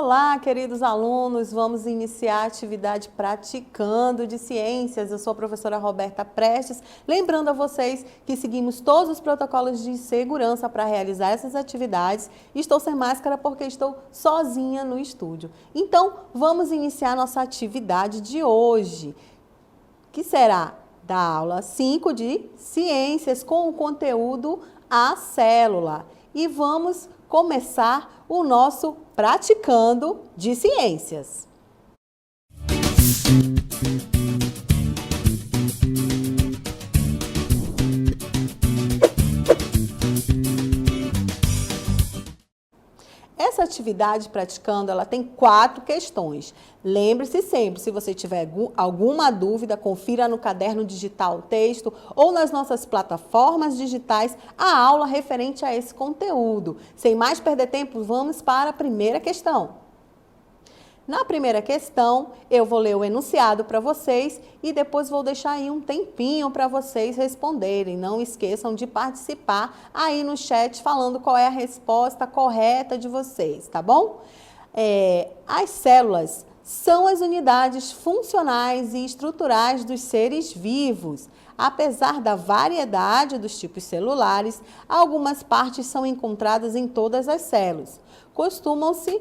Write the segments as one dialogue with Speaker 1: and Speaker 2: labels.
Speaker 1: Olá, queridos alunos, vamos iniciar a atividade praticando de ciências. Eu sou a professora Roberta Prestes, lembrando a vocês que seguimos todos os protocolos de segurança para realizar essas atividades. Estou sem máscara porque estou sozinha no estúdio. Então, vamos iniciar nossa atividade de hoje, que será da aula 5 de ciências com o conteúdo A Célula. E vamos começar o nosso praticando de ciências. Essa atividade praticando, ela tem 4 questões. Lembre-se sempre, se você tiver alguma dúvida, confira no caderno digital o texto ou nas nossas plataformas digitais a aula referente a esse conteúdo. Sem mais perder tempo, vamos para a primeira questão. Na primeira questão, eu vou ler o enunciado para vocês e depois vou deixar aí um tempinho para vocês responderem. Não esqueçam de participar aí no chat falando qual é a resposta correta de vocês, tá bom? As células são as unidades funcionais e estruturais dos seres vivos. Apesar da variedade dos tipos celulares, algumas partes são encontradas em todas as células. Costuma-se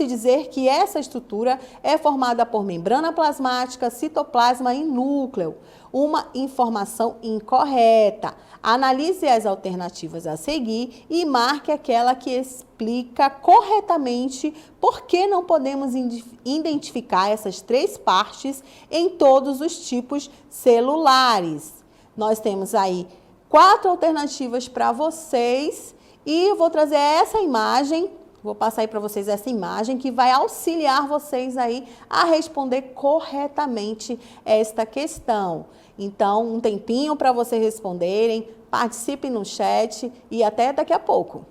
Speaker 1: dizer que essa estrutura é formada por membrana plasmática, citoplasma e núcleo. Uma informação incorreta. Analise as alternativas a seguir e marque aquela que explica corretamente por que não podemos identificar essas 3 partes em todos os tipos celulares. Nós temos aí 4 alternativas para vocês e eu vou trazer essa imagem, vou passar aí para vocês essa imagem que vai auxiliar vocês aí a responder corretamente esta questão. Então, um tempinho para vocês responderem, participem no chat e até daqui a pouco.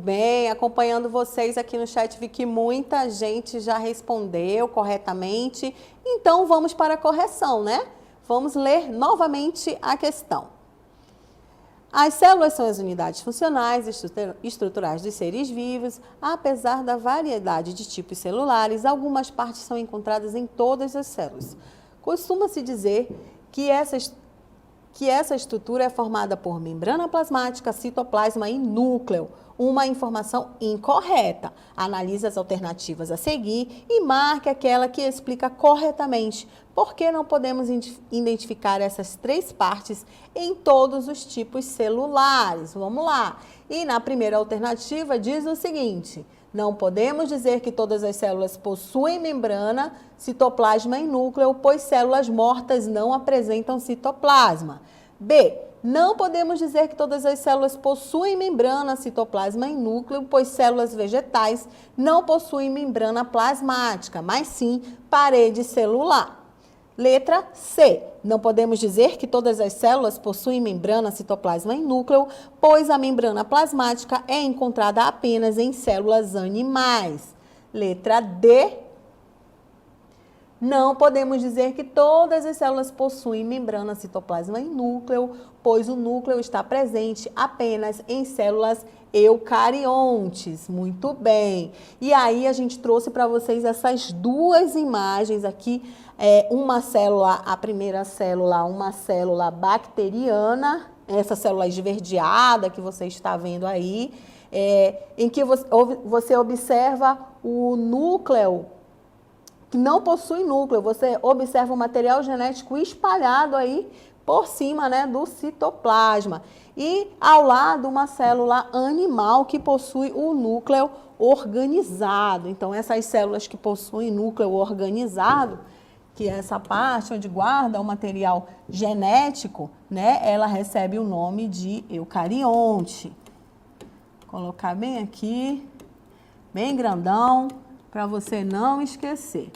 Speaker 1: bem, acompanhando vocês aqui no chat, vi que muita gente já respondeu corretamente. Então, vamos para a correção, né? Vamos ler novamente a questão. As células são as unidades funcionais e estruturais dos seres vivos. Apesar da variedade de tipos celulares, algumas partes são encontradas em todas as células. Costuma-se dizer que essa estrutura é formada por membrana plasmática, citoplasma e núcleo. Uma informação incorreta. Analise as alternativas a seguir e marque aquela que explica corretamente por que não podemos identificar essas três partes em todos os tipos celulares. Vamos lá. E na primeira alternativa diz o seguinte: não podemos dizer que todas as células possuem membrana, citoplasma e núcleo, pois células mortas não apresentam citoplasma. B. Não podemos dizer que todas as células possuem membrana, citoplasma e núcleo, pois células vegetais não possuem membrana plasmática, mas sim parede celular. Letra C. Não podemos dizer que todas as células possuem membrana, citoplasma e núcleo, pois a membrana plasmática é encontrada apenas em células animais. Letra D. Não podemos dizer que todas as células possuem membrana, citoplasma e núcleo, pois o núcleo está presente apenas em células eucariontes. Muito bem. E aí a gente trouxe para vocês essas duas imagens aqui. Uma célula, a primeira célula, uma célula bacteriana, essa célula esverdeada que você está vendo aí, em que você observa o núcleo, que não possui núcleo, você observa o material genético espalhado aí por cima, né, do citoplasma. E ao lado uma célula animal que possui o núcleo organizado. Então essas células que possuem núcleo organizado, que é essa parte onde guarda o material genético, né, ela recebe o nome de eucarionte. Vou colocar bem aqui, bem grandão, para você não esquecer.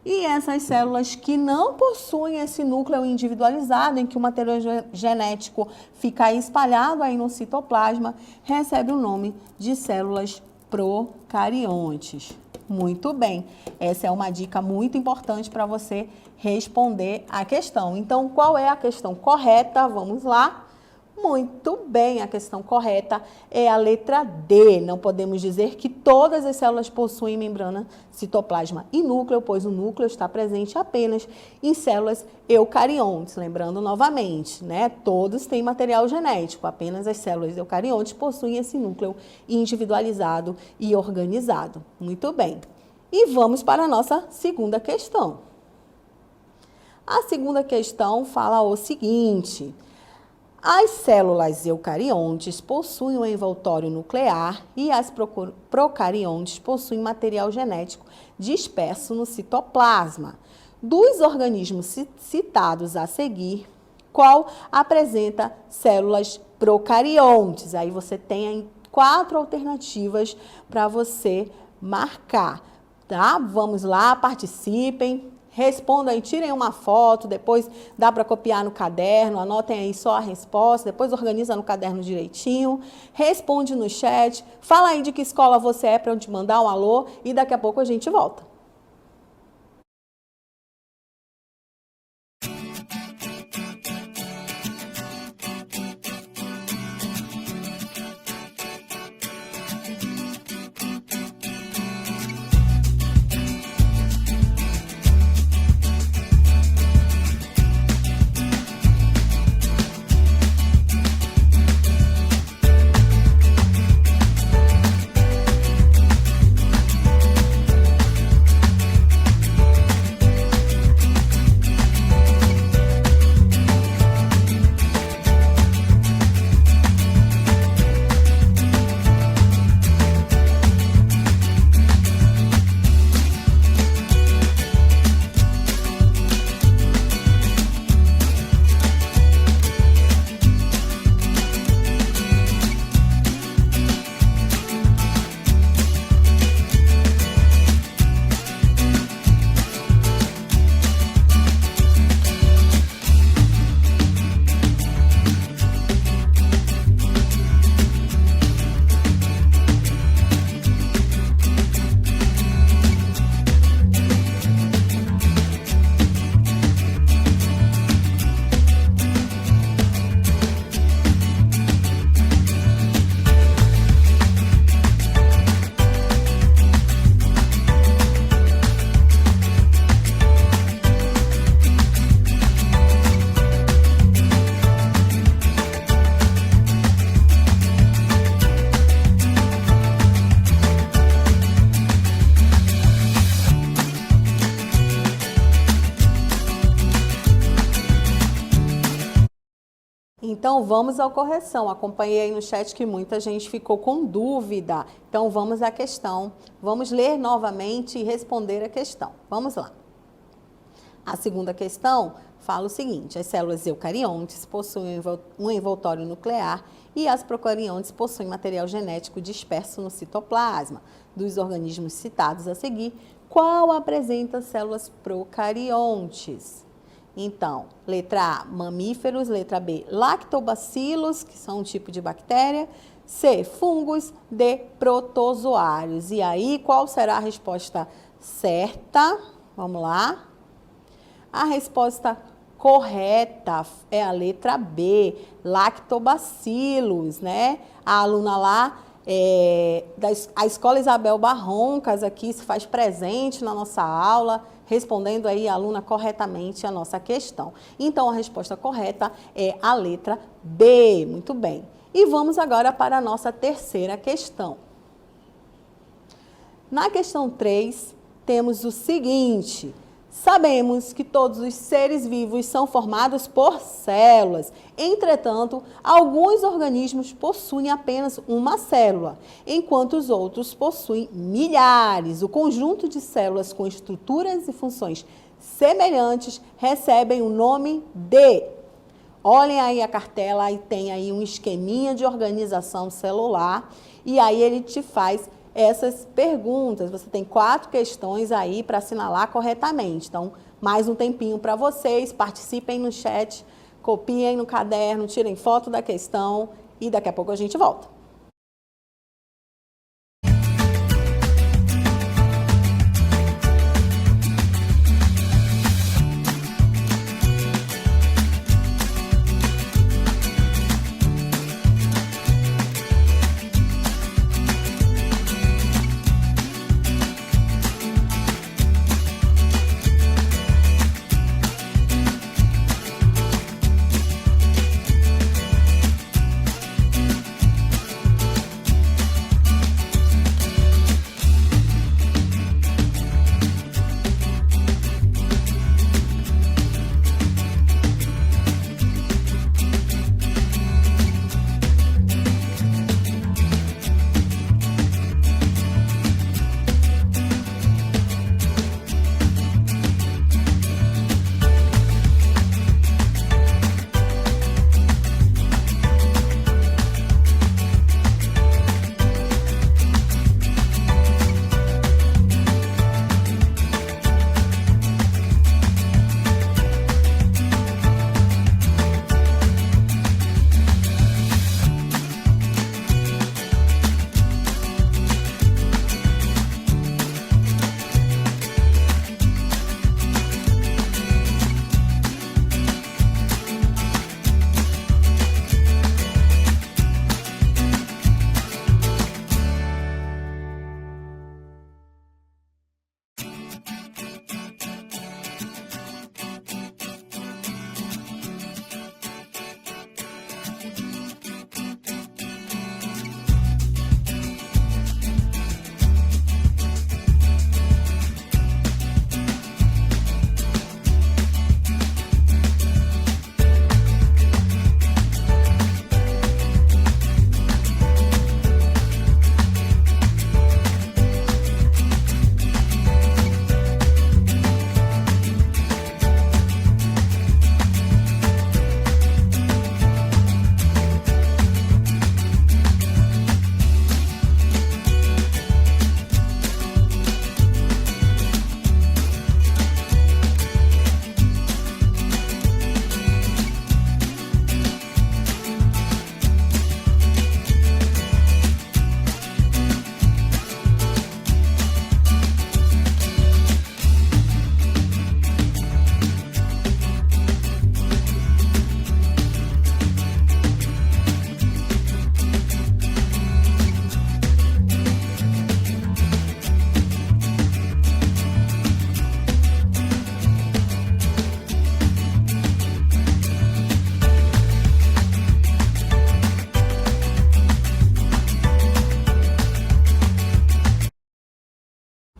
Speaker 1: E essas células que não possuem esse núcleo individualizado, em que o material genético fica espalhado aí no citoplasma, recebe o nome de células procariontes. Muito bem, essa é uma dica muito importante para você responder a questão. Então, qual é a questão correta? Vamos lá. Muito bem, a questão correta é a letra D. Não podemos dizer que todas as células possuem membrana, citoplasma e núcleo, pois o núcleo está presente apenas em células eucariontes. Lembrando novamente, né? Todos têm material genético, apenas as células eucariontes possuem esse núcleo individualizado e organizado. Muito bem. E vamos para a nossa segunda questão. A segunda questão fala o seguinte: as células eucariontes possuem um envoltório nuclear e as procariontes possuem material genético disperso no citoplasma. Dos organismos citados a seguir, qual apresenta células procariontes? Aí você tem aí 4 alternativas para você marcar, tá? Vamos lá, participem. Respondam aí, tirem uma foto, depois dá para copiar no caderno, anotem aí só a resposta, depois organiza no caderno direitinho, responde no chat, fala aí de que escola você é para eu te mandar um alô e daqui a pouco a gente volta. Então, vamos à correção. Acompanhei aí no chat que muita gente ficou com dúvida. Então, vamos à questão. Vamos ler novamente e responder a questão. Vamos lá. A segunda questão fala o seguinte: as células eucariontes possuem um envoltório nuclear e as procariontes possuem material genético disperso no citoplasma. Dos organismos citados a seguir, qual apresenta células procariontes? Então, letra A, mamíferos, letra B, lactobacilos, que são um tipo de bactéria, C, fungos, D, protozoários. E aí, qual será a resposta certa? Vamos lá. A resposta correta é a letra B, lactobacilos, né? A aluna lá a Escola Isabel Barroncas aqui se faz presente na nossa aula, respondendo aí a aluna corretamente a nossa questão. Então, a resposta correta é a letra B. Muito bem. E vamos agora para a nossa terceira questão. Na questão 3, temos o seguinte: sabemos que todos os seres vivos são formados por células. Entretanto, alguns organismos possuem apenas uma célula, enquanto os outros possuem milhares. O conjunto de células com estruturas e funções semelhantes recebem o nome de... Olhem aí a cartela, e tem aí um esqueminha de organização celular, e aí ele te faz essas perguntas. Você tem 4 questões aí para assinalar corretamente. Então, mais um tempinho para vocês, participem no chat, copiem no caderno, tirem foto da questão e daqui a pouco a gente volta.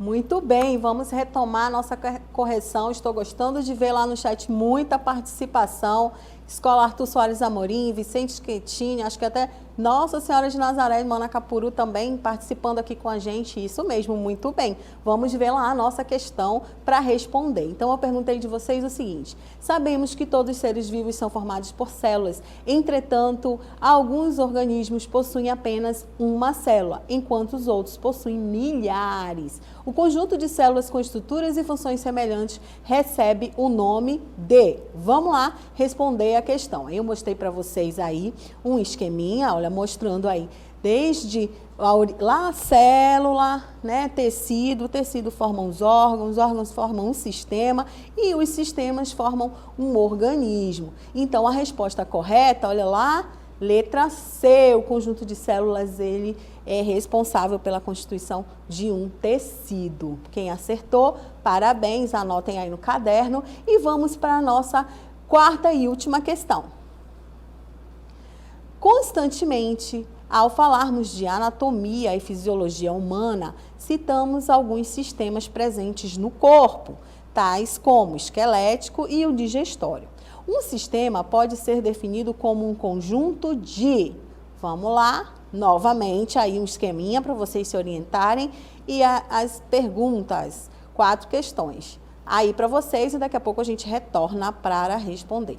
Speaker 1: Muito bem, vamos retomar nossa correção. Estou gostando de ver lá no chat muita participação. Escola Arthur Soares Amorim, Vicente Schettini, acho que até Nossa Senhora de Nazaré, Manacapuru também participando aqui com a gente. Isso mesmo, muito bem. Vamos ver lá a nossa questão para responder. Então, eu perguntei de vocês o seguinte: sabemos que todos os seres vivos são formados por células. Entretanto, alguns organismos possuem apenas uma célula, enquanto os outros possuem milhares. O conjunto de células com estruturas e funções semelhantes recebe o nome de... Vamos lá responder a questão. Eu mostrei para vocês aí um esqueminha, olha, mostrando aí desde a célula, né, tecido, o tecido forma os órgãos formam um sistema e os sistemas formam um organismo. Então, a resposta correta, olha lá, letra C, o conjunto de células, ele é responsável pela constituição de um tecido. Quem acertou, parabéns, anotem aí no caderno e vamos para a nossa quarta e última questão. Constantemente, ao falarmos de anatomia e fisiologia humana, citamos alguns sistemas presentes no corpo, tais como o esquelético e o digestório. Um sistema pode ser definido como um conjunto de... Vamos lá, novamente, aí um esqueminha para vocês se orientarem e as perguntas, 4 questões aí para vocês e daqui a pouco a gente retorna para responder.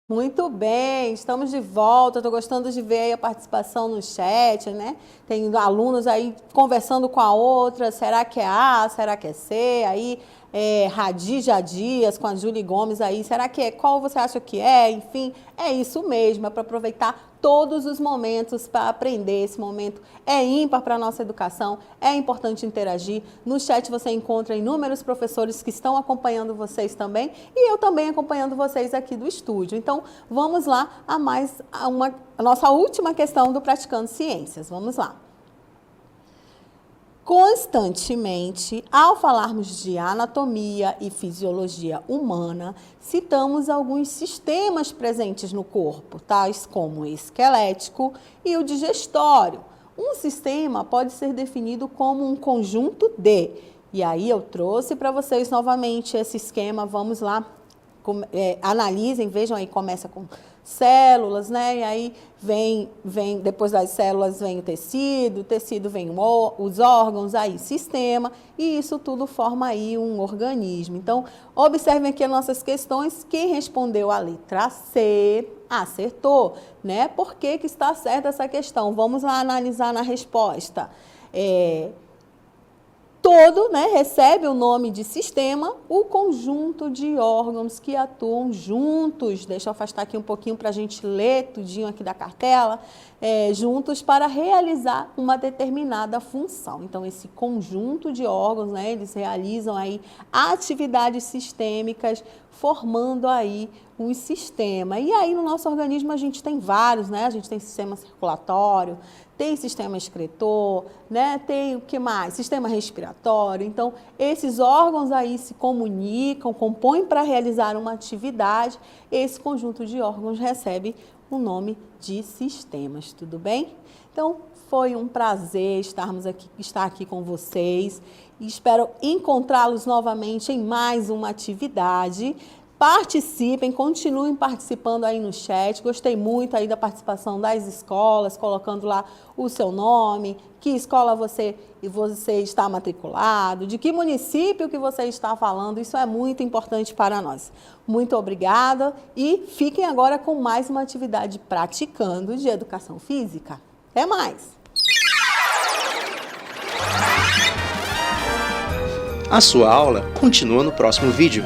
Speaker 1: Muito bem, estamos de volta. Estou gostando de ver aí a participação no chat, né? Tem alunos aí conversando com a outra. Será que é A? Será que é C? Aí, Radija Dias com a Julie Gomes aí. Será que é? Qual você acha que é? Enfim, é isso mesmo. É para aproveitar todos os momentos para aprender. Esse momento é ímpar para a nossa educação. É importante interagir. No chat você encontra inúmeros professores que estão acompanhando vocês também e eu também acompanhando vocês aqui do estúdio. Então, vamos lá a nossa última questão do Praticando Ciências. Vamos lá. Constantemente, ao falarmos de anatomia e fisiologia humana, citamos alguns sistemas presentes no corpo, tais como o esquelético e o digestório. Um sistema pode ser definido como um conjunto de. E aí eu trouxe para vocês novamente esse esquema, vamos lá. Analisem, vejam aí, começa com células, né? E aí vem depois das células vem o tecido vem os órgãos, aí sistema, e isso tudo forma aí um organismo. Então, observem aqui as nossas questões. Quem respondeu a letra C acertou, né? Por que que está certa essa questão? Vamos lá analisar na resposta. Todo, né, recebe o nome de sistema, o conjunto de órgãos que atuam juntos. Deixa eu afastar aqui um pouquinho para a gente ler tudinho aqui da cartela. Juntos para realizar uma determinada função. Então, esse conjunto de órgãos, né, eles realizam aí atividades sistêmicas, formando aí um sistema. E aí, no nosso organismo, a gente tem vários, né? A gente tem sistema circulatório, tem sistema excretor, né? Tem o que mais? Sistema respiratório. Então, esses órgãos aí se comunicam, compõem para realizar uma atividade. Esse conjunto de órgãos recebe o nome de sistemas, tudo bem? Então, foi um prazer estar aqui com vocês e espero encontrá-los novamente em mais uma atividade. Participem, continuem participando aí no chat. Gostei muito aí da participação das escolas, colocando lá o seu nome, que escola você está matriculado, de que município que você está falando. Isso é muito importante para nós. Muito obrigada e fiquem agora com mais uma atividade praticando de educação física. Até mais!
Speaker 2: A sua aula continua no próximo vídeo.